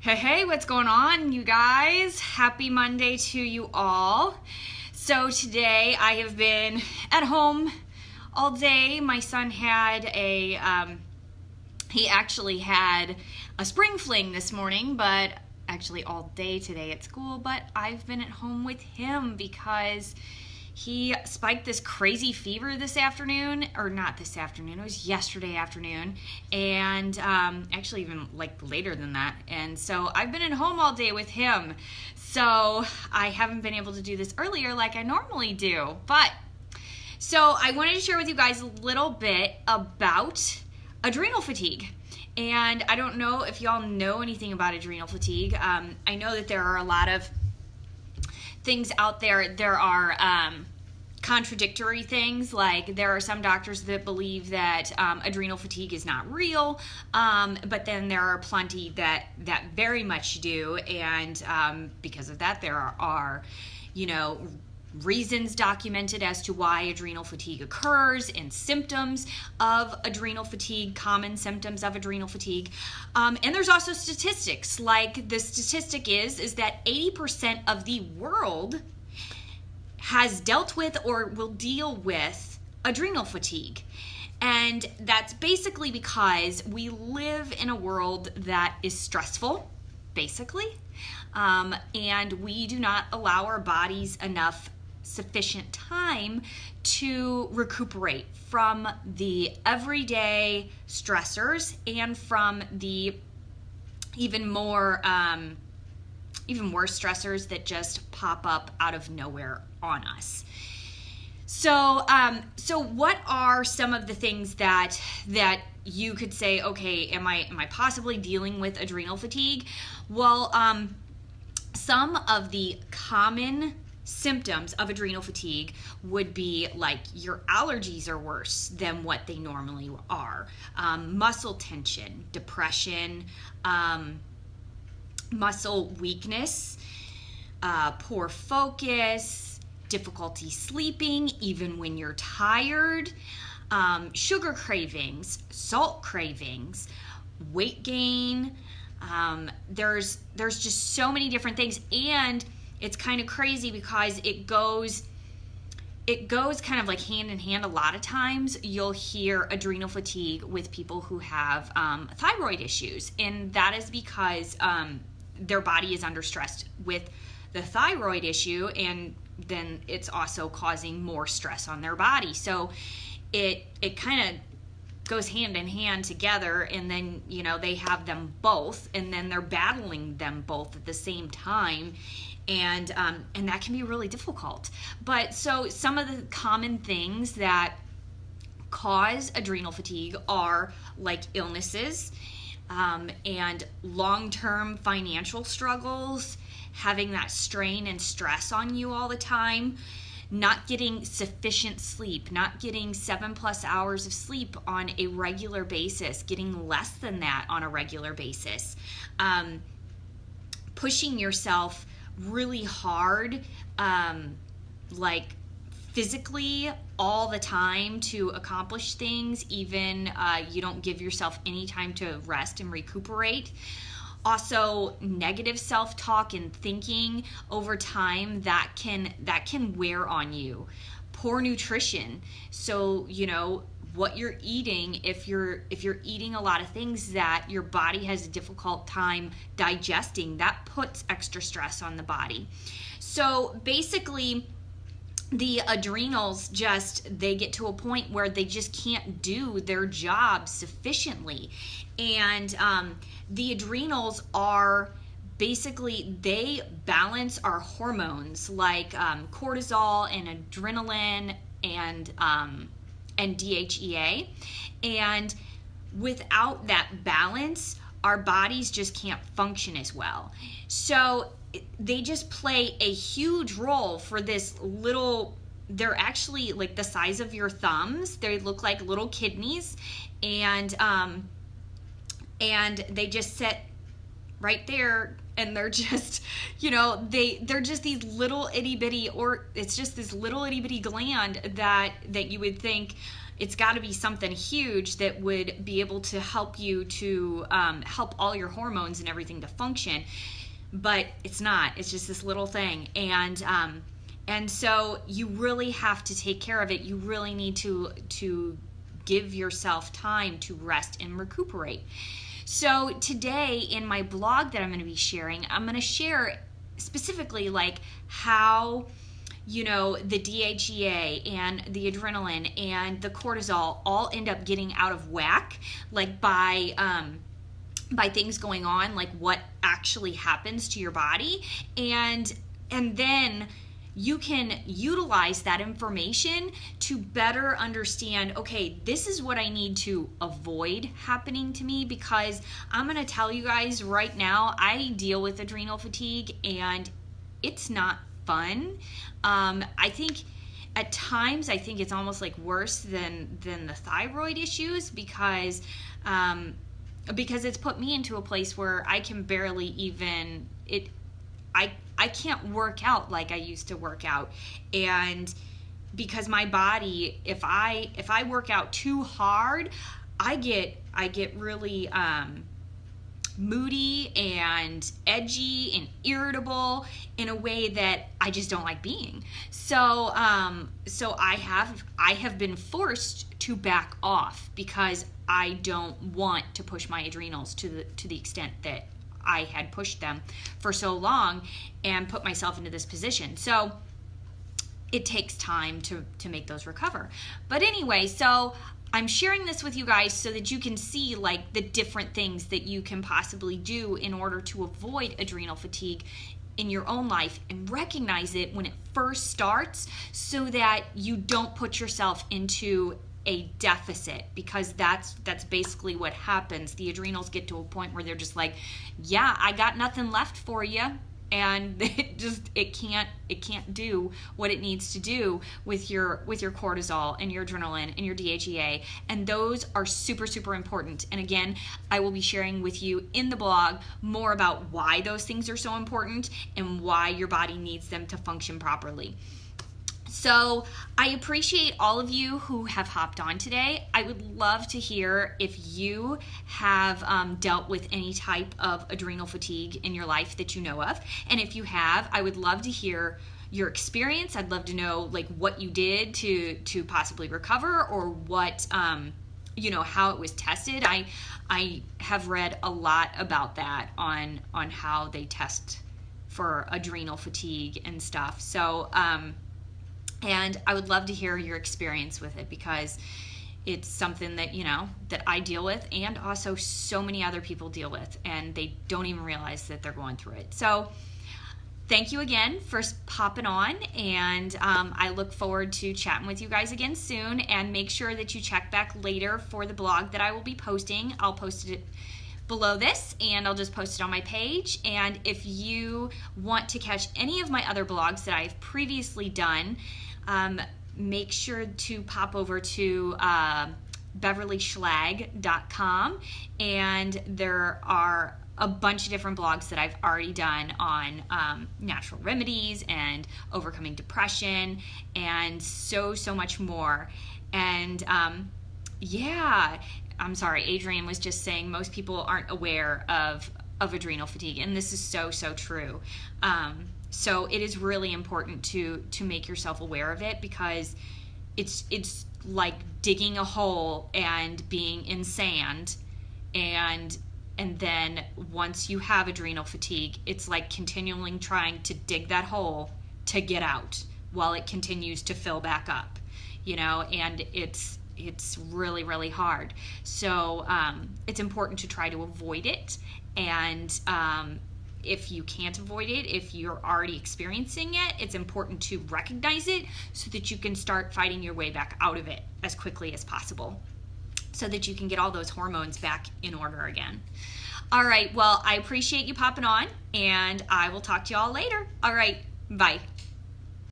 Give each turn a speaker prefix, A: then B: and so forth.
A: Hey, what's going on, you guys? Happy Monday to you all. So today I have been at home all day. My son had he actually had a spring fling this morning, but actually all day today at school, but I've been at home with him because he spiked this crazy fever this afternoon, or not this afternoon, it was yesterday afternoon, and actually even like later than that. And so I've been at home all day with him. So I haven't been able to do this earlier like I normally do. But so I wanted to share with you guys a little bit about adrenal fatigue. And I don't know if y'all know anything about adrenal fatigue. I know that there are a lot of things out there. There are contradictory things, like there are some doctors that believe that adrenal fatigue is not real, but then there are plenty that very much do, and because of that there are reasons documented as to why adrenal fatigue occurs and symptoms of adrenal fatigue, common symptoms of adrenal fatigue. And there's also statistics, like the statistic is that 80% of the world has dealt with or will deal with adrenal fatigue. And that's basically because we live in a world that is stressful, basically, and we do not allow our bodies enough sufficient time to recuperate from the everyday stressors and from the even worse stressors that just pop up out of nowhere on us. So what are some of the things that you could say, okay, am I possibly dealing with adrenal fatigue? Well, some of the common symptoms of adrenal fatigue would be like your allergies are worse than what they normally are, muscle tension, depression, muscle weakness, poor focus, difficulty sleeping even when you're tired, sugar cravings, salt cravings, weight gain. There's just so many different things, and it's kind of crazy because it goes kind of like hand in hand. A lot of times you'll hear adrenal fatigue with people who have thyroid issues, and that is because their body is under stress with the thyroid issue, and then it's also causing more stress on their body. So it kind of goes hand in hand together, and then they have them both, and then they're battling them both at the same time. And that can be really difficult. But so some of the common things that cause adrenal fatigue are like illnesses, and long-term financial struggles, having that strain and stress on you all the time, not getting sufficient sleep, not getting 7+ hours of sleep on a regular basis, getting less than that on a regular basis, pushing yourself really hard, like physically all the time to accomplish things, even you don't give yourself any time to rest and recuperate. Also, negative self-talk and thinking over time that can wear on you. Poor nutrition. So what you're eating, if you're eating a lot of things that your body has a difficult time digesting, that puts extra stress on the body. So basically, the adrenals they get to a point where they just can't do their job sufficiently. And the adrenals are basically, they balance our hormones like cortisol and adrenaline and DHEA. And without that balance, our bodies just can't function as well. So they just play a huge role for this little, they're actually like the size of your thumbs. They look like little kidneys, and they just sit right there, and they're just, you know, they're just these little itty bitty, or it's just this little itty bitty gland that you would think it's got to be something huge that would be able to help you to help all your hormones and everything to function, but it's not. It's just this little thing, and so you really have to take care of it. You really need to give yourself time to rest and recuperate. So today in my blog that I'm going to be sharing, I'm going to share specifically like how, you know, the DHEA and the adrenaline and the cortisol all end up getting out of whack, like by things going on, like what actually happens to your body, and then you can utilize that information to better understand, okay, this is what I need to avoid happening to me, because I'm going to tell you guys right now, I deal with adrenal fatigue and it's not fun. I think at times, I think it's almost like worse than the thyroid issues, because it's put me into a place where I can barely even, I can't work out like I used to work out. And because my body, if I work out too hard, I get really moody and edgy and irritable in a way that I just don't like being. So I have been forced to back off because I don't want to push my adrenals to the extent that I had pushed them for so long and put myself into this position. So it takes time to make those recover. But anyway, so I'm sharing this with you guys so that you can see like the different things that you can possibly do in order to avoid adrenal fatigue in your own life, and recognize it when it first starts so that you don't put yourself into a deficit, because that's basically what happens. The adrenals get to a point where they're just like, yeah, I got nothing left for you, and it can't do what it needs to do with your cortisol and your adrenaline and your DHEA, and those are super, super important. And again, I will be sharing with you in the blog more about why those things are so important and why your body needs them to function properly. So I appreciate all of you who have hopped on today. I would love to hear if you have dealt with any type of adrenal fatigue in your life that you know of. And if you have, I would love to hear your experience. I'd love to know like what you did to possibly recover, or what, you know, how it was tested. I have read a lot about that on how they test for adrenal fatigue and stuff. So, and I would love to hear your experience with it, because it's something that, you know, that I deal with, and also so many other people deal with, and they don't even realize that they're going through it. So thank you again for popping on, and I look forward to chatting with you guys again soon. And make sure that you check back later for the blog that I will be posting. I'll post it below this, and I'll just post it on my page. And if you want to catch any of my other blogs that I've previously done, make sure to pop over to beverlyschlag.com, and there are a bunch of different blogs that I've already done on natural remedies and overcoming depression and so much more. And yeah, I'm sorry, Adrian was just saying most people aren't aware of adrenal fatigue, and this is so true. So it is really important to make yourself aware of it, because it's like digging a hole and being in sand, and then once you have adrenal fatigue, it's like continually trying to dig that hole to get out while it continues to fill back up, you know, and it's really hard. So it's important to try to avoid it, and if you can't avoid it, if you're already experiencing it, it's important to recognize it so that you can start fighting your way back out of it as quickly as possible, so that you can get all those hormones back in order again. All right, well, I appreciate you popping on, and I will talk to you all later. All right, bye.